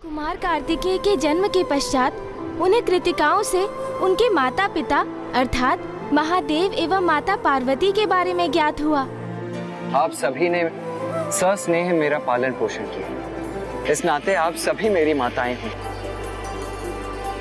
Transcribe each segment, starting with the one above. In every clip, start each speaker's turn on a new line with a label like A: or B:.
A: कुमार कार्तिकेय के जन्म के पश्चात उन्हें कृतिकाओं से उनके माता पिता अर्थात महादेव एवं माता पार्वती के बारे में ज्ञात हुआ।
B: आप सभी ने सस्नेह मेरा पालन पोषण किया, इस नाते आप सभी मेरी माताएं हैं।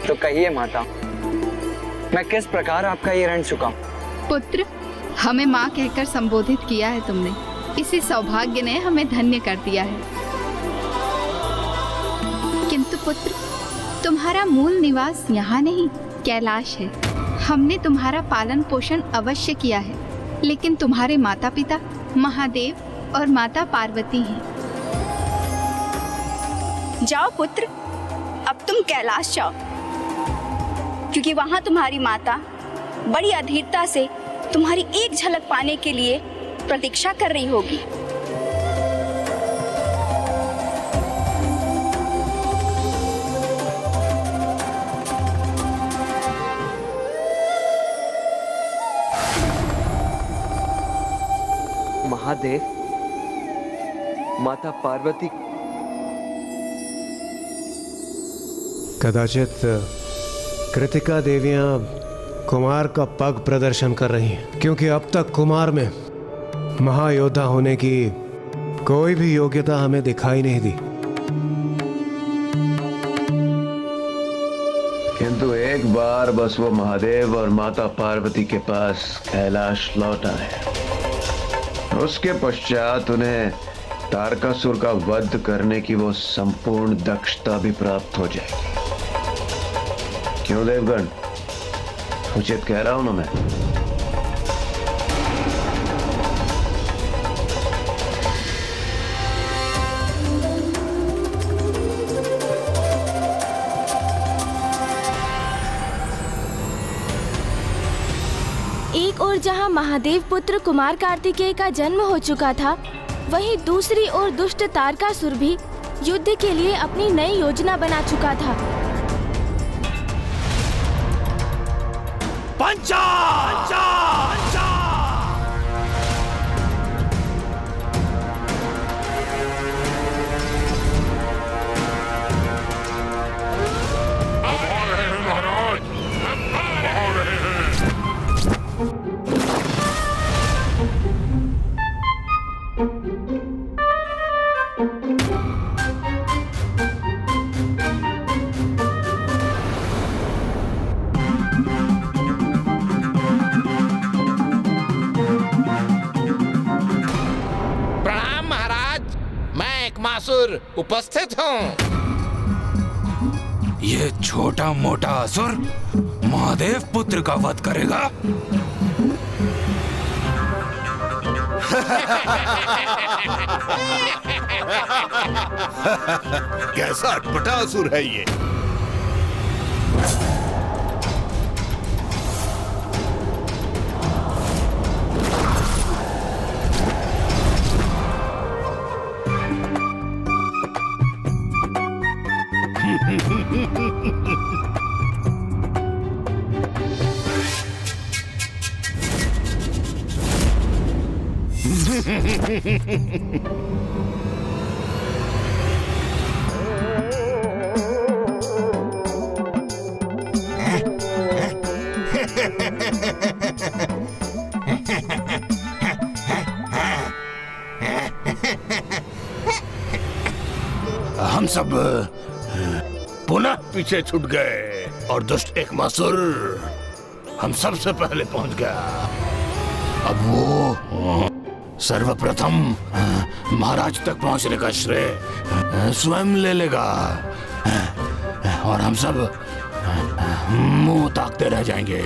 B: तो कहिए माता, मैं किस प्रकार आपका ये ऋण चुकाऊं?
C: पुत्र, हमें माँ कहकर संबोधित किया है तुमने, इसी सौभाग्य ने हमें धन्य कर दिया है। किंतु पुत्र, तुम्हारा मूल निवास यहाँ नहीं कैलाश है। हमने तुम्हारा पालन पोषण अवश्य किया है, लेकिन तुम्हारे माता पिता महादेव और माता पार्वती हैं।
D: जाओ पुत्र, अब तुम कैलाश जाओ, क्योंकि वहां तुम्हारी माता बड़ी अधीरता से तुम्हारी एक झलक पाने के लिए प्रतीक्षा कर रही होगी।
B: महादेव, माता पार्वती,
E: कदाचित कृतिका देवियां कुमार का पग प्रदर्शन कर रही हैं, क्योंकि अब तक कुमार में महायोद्धा होने की कोई भी योग्यता हमें दिखाई नहीं दी।
F: किंतु एक बार बस वो महादेव और माता पार्वती के पास कैलाश लौट आए, उसके पश्चात उन्हें तारकासुर का वध करने की वो संपूर्ण दक्षता भी प्राप्त हो जाएगी। क्यों देवगण, उचित कह रहा हूं ना मैं?
A: एक ओर जहां महादेव पुत्र कुमार कार्तिकेय का जन्म हो चुका था, वहीं दूसरी ओर दुष्ट तारकासुर भी युद्ध के लिए अपनी नई योजना बना चुका था।
G: पंचा!
H: उपस्थित हूँ।
G: ये छोटा मोटा असुर महादेव पुत्र का वध करेगा?
H: कैसा अटपटा असुर है ये? हम सब पुनः पीछे छूट गए और दुष्ट एक मासुर हम सबसे पहले पहुंच गया। अब वो सर्वप्रथम महाराज तक पहुंचने का श्रेय स्वयं ले लेगा और हम सब मुंह ताकते रह जाएंगे।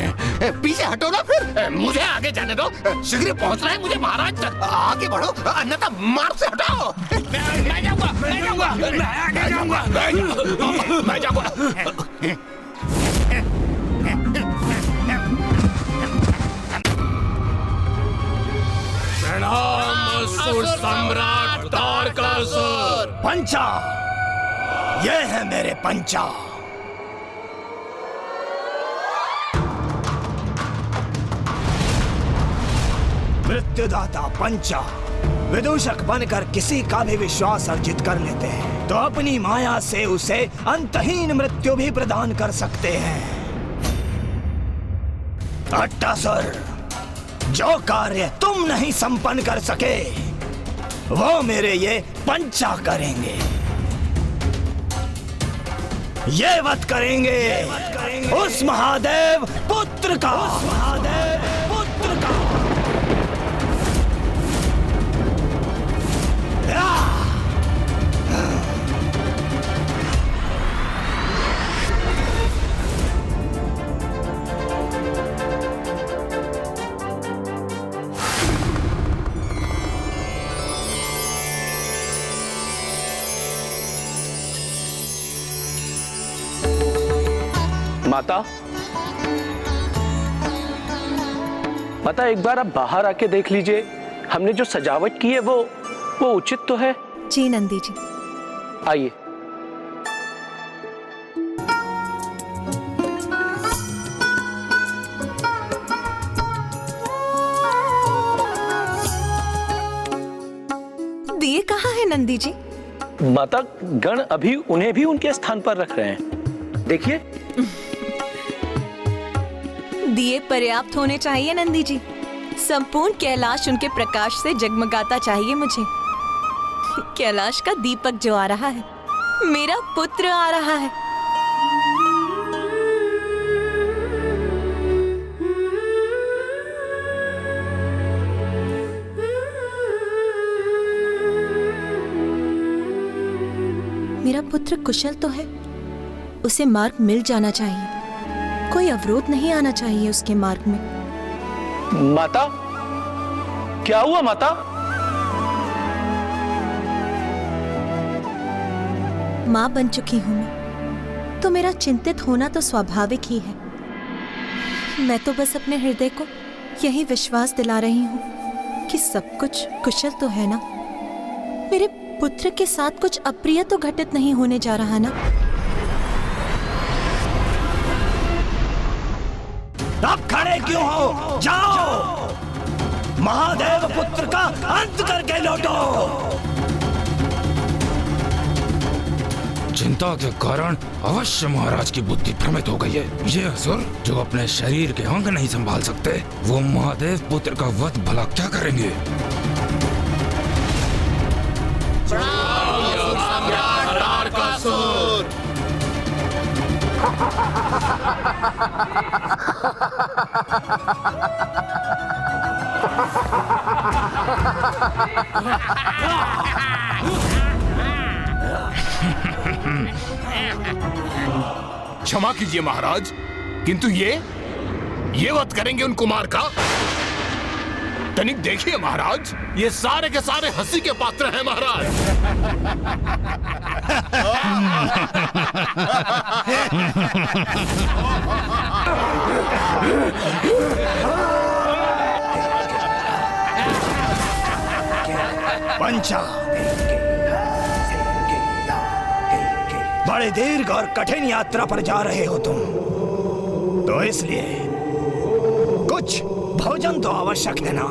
I: पीछे हटो ना फिर।
H: मुझे आगे जाने दो, शीघ्र पहुंचना है मुझे महाराज तक।
I: आगे बढ़ो, अन्यथा मार्ग से हटाओ।
H: मैं जाऊंगा, मैं जाऊंगा, मैं जाऊंगा, मैं जाऊंगा। प्रणाम असुर सम्राट तारकासुर।
I: पंचा, ये है मेरे पंचा। मृत्युदाता पंचा, विदूषक बनकर किसी का भी विश्वास अर्जित कर लेते हैं तो अपनी माया से उसे अंतहीन मृत्यु भी प्रदान कर सकते हैं। अट्टासुर, जो कार्य तुम नहीं संपन्न कर सके वो मेरे ये पंचा करेंगे। ये वध करेंगे उस महादेव पुत्र का।
J: माता, माता एक बार आप बाहर आके देख लीजिए, हमने जो सजावट की है वो उचित तो है?
K: जी नंदी जी।
J: आइए।
K: दिए कहाँ है नंदी जी?
J: माता, गण अभी उन्हें भी उनके स्थान पर रख रहे हैं, देखिए।
K: दिए पर्याप्त होने चाहिए नंदी जी। संपूर्ण कैलाश उनके प्रकाश से जगमगाता चाहिए मुझे। कैलाश का दीपक जो आ रहा है, मेरा पुत्र आ रहा है। मेरा पुत्र कुशल तो है, उसे मार्ग मिल जाना चाहिए, कोई अवरोध नहीं आना चाहिए उसके मार्ग में।
J: माता, क्या हुआ माता?
K: मां बन चुकी हूं मैं, तो मेरा चिंतित होना तो स्वाभाविक ही है। मैं तो बस अपने हृदय को यही विश्वास दिला रही हूं कि सब कुछ कुशल तो है ना। मेरे पुत्र के साथ कुछ अप्रिय तो घटित नहीं होने जा रहा ना।
I: अब खड़े क्यों हो? जाओ, महादेव पुत्र का अंत करके लौटो।
G: चिंता के कारण अवश्य महाराज की बुद्धि भ्रमित हो गई है। ये असुर जो अपने शरीर के अंग नहीं संभाल सकते, वो महादेव पुत्र का वध भला क्या करेंगे?
H: क्षमा कीजिए महाराज, किंतु ये वध करेंगे उन कुमार का? तनिक देखिए महाराज, ये सारे के सारे हंसी के पात्र हैं महाराज।
I: पंचा, बड़े दीर्घ और कठिन यात्रा पर जा रहे हो तुम, तो इसलिए कुछ भोजन तो आवश्यक है ना?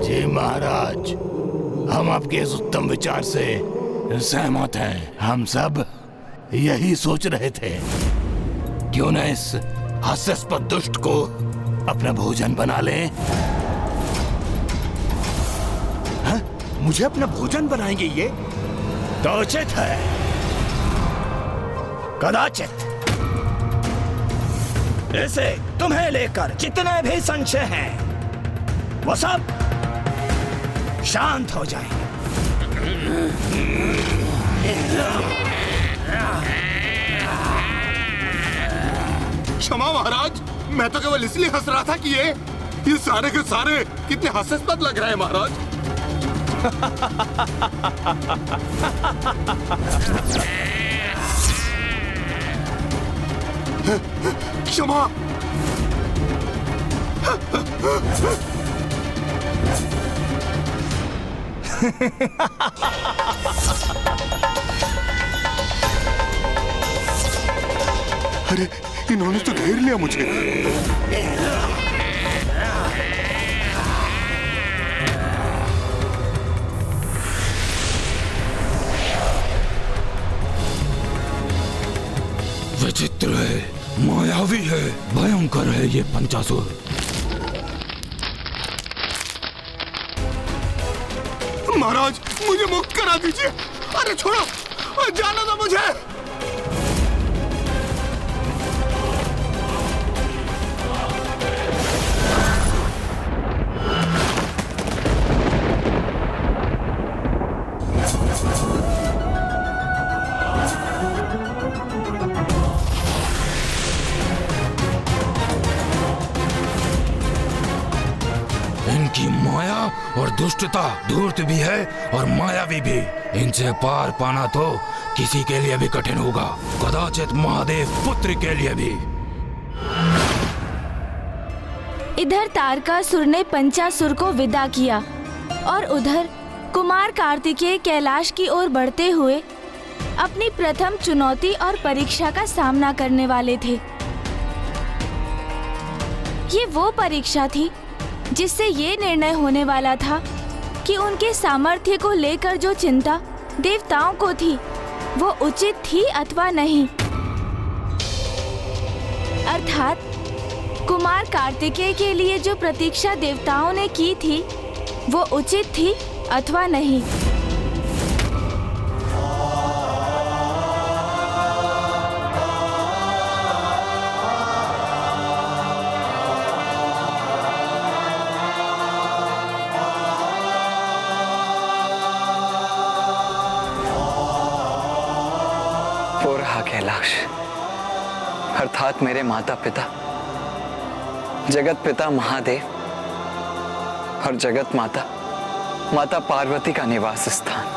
H: जी महाराज, हम आपके इस उत्तम विचार से सहमत हैं। हम सब यही सोच रहे थे, क्यों न इस हास्यास्पद दुष्ट को अपना भोजन बना लें।
I: हाँ? मुझे अपना भोजन बनाएंगे ये? तो उचित है। कदाचित इसे तुम्हें लेकर जितने भी संशय हैं, वो सब शांत हो जाएंगे।
H: क्षमा महाराज, मैं तो केवल इसलिए हंस रहा था कि ये सारे के सारे कितने हास्यास्पद लग रहे हैं महाराज। क्षमा। अरे, इन्होंने तो घेर लिया मुझे।
G: ये पंचासुर।
H: महाराज मुझे मुक्त करा दीजिए। अरे छोड़ो, जाना था मुझे।
G: इनकी माया और दुष्टता धूर्त भी है और मायावी भी। इनसे पार पाना तो किसी के लिए भी कठिन होगा, कदाचित महादेव पुत्र के लिए भी।
A: इधर तारकासुर ने पंचासुर को विदा किया और उधर कुमार कार्तिकेय कैलाश की ओर बढ़ते हुए अपनी प्रथम चुनौती और परीक्षा का सामना करने वाले थे। ये वो परीक्षा थी जिससे ये निर्णय होने वाला था कि उनके सामर्थ्य को लेकर जो चिंता देवताओं को थी वो उचित थी अथवा नहीं। अर्थात कुमार कार्तिकेय के लिए जो प्रतीक्षा देवताओं ने की थी वो उचित थी अथवा नहीं।
B: वो रहा कैलाश, अर्थात मेरे माता पिता, जगत पिता महादेव और जगत माता माता पार्वती का निवास स्थान।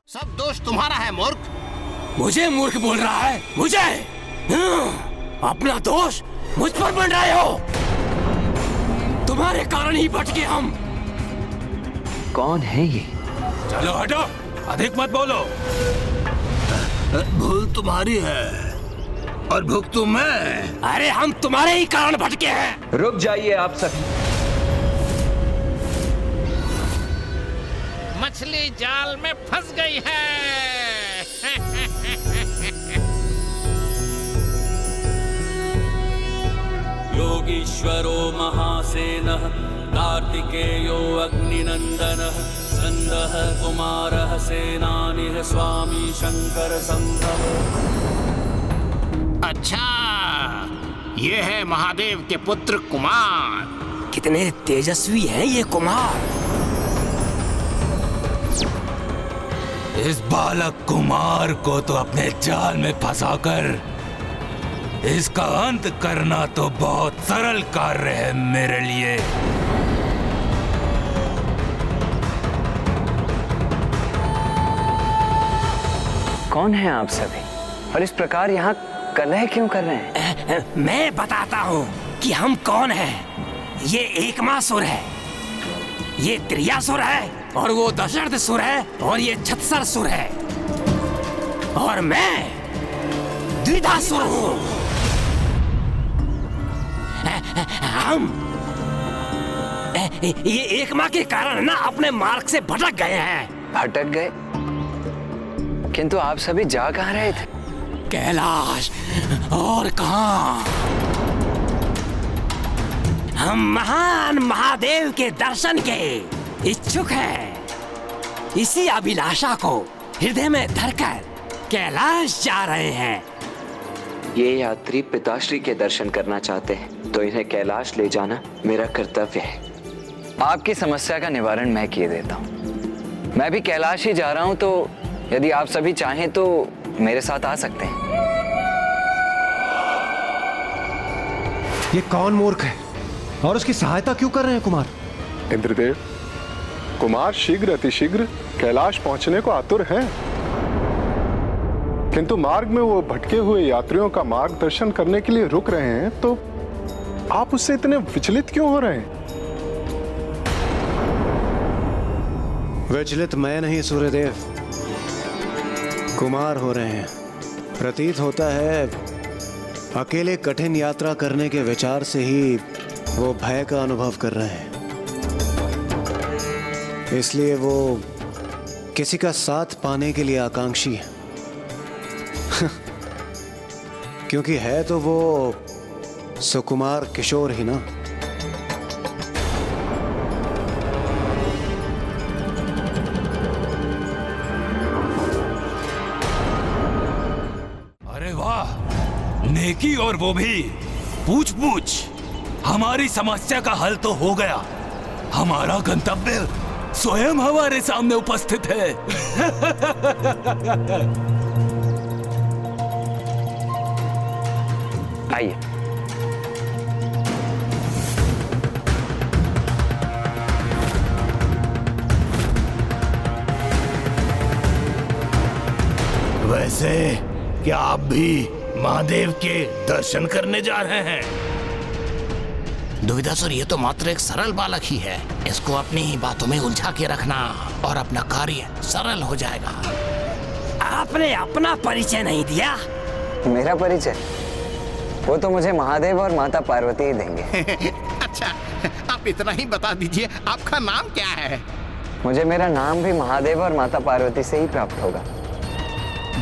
H: सब दोष तुम्हारा है मूर्ख।
I: मुझे मूर्ख बोल रहा है? मुझे अपना दोष मुझ पर बन रहे हो। तुम्हारे कारण ही भटके हम।
B: कौन है ये?
G: चलो हटो, अधिक मत बोलो।
H: भूल तुम्हारी है और भुगतू मैं।
I: अरे हम तुम्हारे ही कारण भटके हैं।
B: रुक जाइए आप सभी।
L: मछली जाल में फंस गई है।
M: योगीश्वरो महासेनः कार्तिकेयो अग्निनंदनः स्कंदः कुमारः सेनानिः स्वामी शंकर संभव।
H: अच्छा, ये है महादेव के पुत्र कुमार।
I: कितने तेजस्वी हैं ये कुमार।
G: इस बालक कुमार को तो अपने जाल में फंसाकर इसका अंत करना तो बहुत सरल कार्य है मेरे लिए।
B: कौन है आप सभी और इस प्रकार यहाँ कलह क्यों कर रहे हैं?
I: मैं बताता हूँ कि हम कौन हैं। ये एकमासुर है, ये त्रियासुर है और वो दशरथसुर है और ये छत्सरसुर है और मैं द्विधासुर हूँ। हम ये एक माँ के कारण ना अपने मार्ग से भटक गए हैं।
B: भटक गए? किंतु आप सभी जा कहाँ रहे थे?
I: कैलाश और कहाँ। हम महान महादेव के दर्शन के इच्छुक हैं। इसी अभिलाषा को हृदय में धरकर कैलाश जा रहे हैं।
B: ये यात्री पिताश्री के दर्शन करना चाहते हैं तो इन्हें कैलाश ले जाना मेरा कर्तव्य है। आपकी समस्या का निवारण मैं किए देता हूँ। मैं भी कैलाश ही जा रहा हूँ, तो यदि आप सभी चाहें तो मेरे साथ आ सकते हैं।
E: ये कौन मूर्ख है और उसकी सहायता क्यों कर रहे हैं कुमार?
N: इंद्रदेव, कुमार शीघ्र अतिशीघ्र कैलाश पहुंचने को आतुर हैं, किंतु मार्ग में वो भटके हुए यात्रियों का मार्गदर्शन करने के लिए रुक रहे हैं, तो आप उससे इतने विचलित क्यों हो रहे हैं?
E: विचलित मैं नहीं सूर्यदेव, कुमार हो रहे हैं। प्रतीत होता है अकेले कठिन यात्रा करने के विचार से ही वो भय का अनुभव कर रहे हैं। इसलिए वो किसी का साथ पाने के लिए आकांक्षी है। क्योंकि है तो वो सुकुमार किशोर ही ना।
G: अरे वाह, नेकी और वो भी पूछ पूछ। हमारी समस्या का हल तो हो गया। हमारा गंतव्य स्वयं हमारे सामने उपस्थित है।
B: आइए।
H: वैसे क्या आप भी महादेव के दर्शन करने जा रहे हैं?
I: दुविधासुर, ये तो मात्र एक सरल बालक ही है। इसको अपनी ही बातों में उलझा के रखना और अपना कार्य सरल हो जाएगा। आपने अपना परिचय नहीं दिया।
B: मेरा परिचय वो तो मुझे महादेव और माता पार्वती ही देंगे।
H: अच्छा, आप इतना ही बता दीजिए, आपका नाम क्या है?
B: मुझे मेरा नाम भी महादेव और माता पार्वती से ही प्राप्त होगा।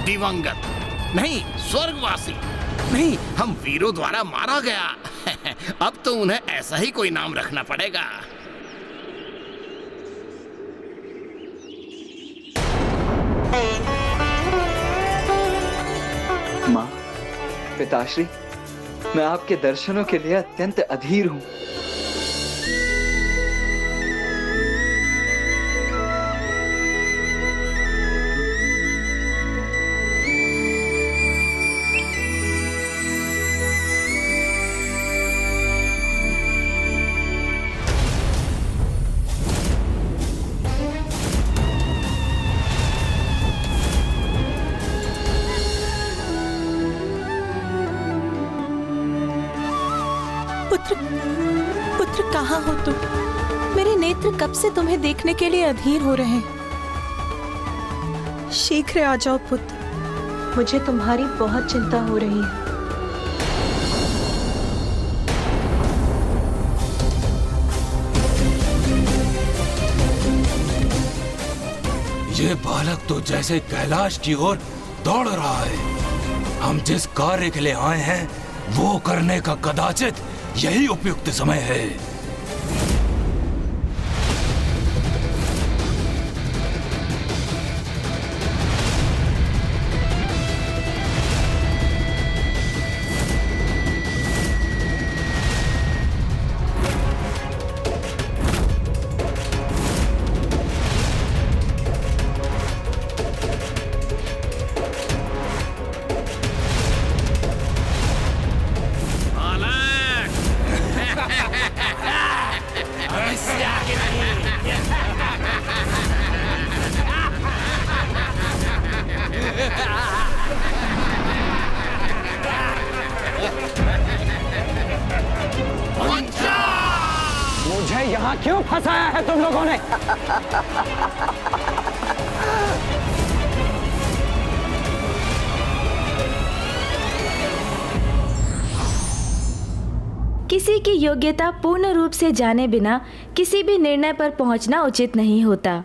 H: दिवंगत नहीं, स्वर्गवासी नहीं, हम वीरों द्वारा मारा गया। अब तो उन्हें ऐसा ही कोई नाम रखना पड़ेगा।
B: माँ, पिताश्री, मैं आपके दर्शनों के लिए अत्यंत अधीर हूँ।
K: पुत्र कहाँ हो तुम? मेरे नेत्र कब से तुम्हें देखने के लिए अधीर हो रहे हैं। शीघ्र आ जाओ पुत्र, मुझे तुम्हारी बहुत चिंता हो रही है।
G: ये बालक तो जैसे कैलाश की ओर दौड़ रहा है। हम जिस कार्य के लिए आए हैं वो करने का कदाचित यही उपयुक्त समय है।
B: मुझे यहाँ क्यों फंसाया है तुम लोगों ने?
A: किसी की योग्यता पूर्ण रूप से जाने बिना किसी भी निर्णय पर पहुंचना उचित नहीं होता।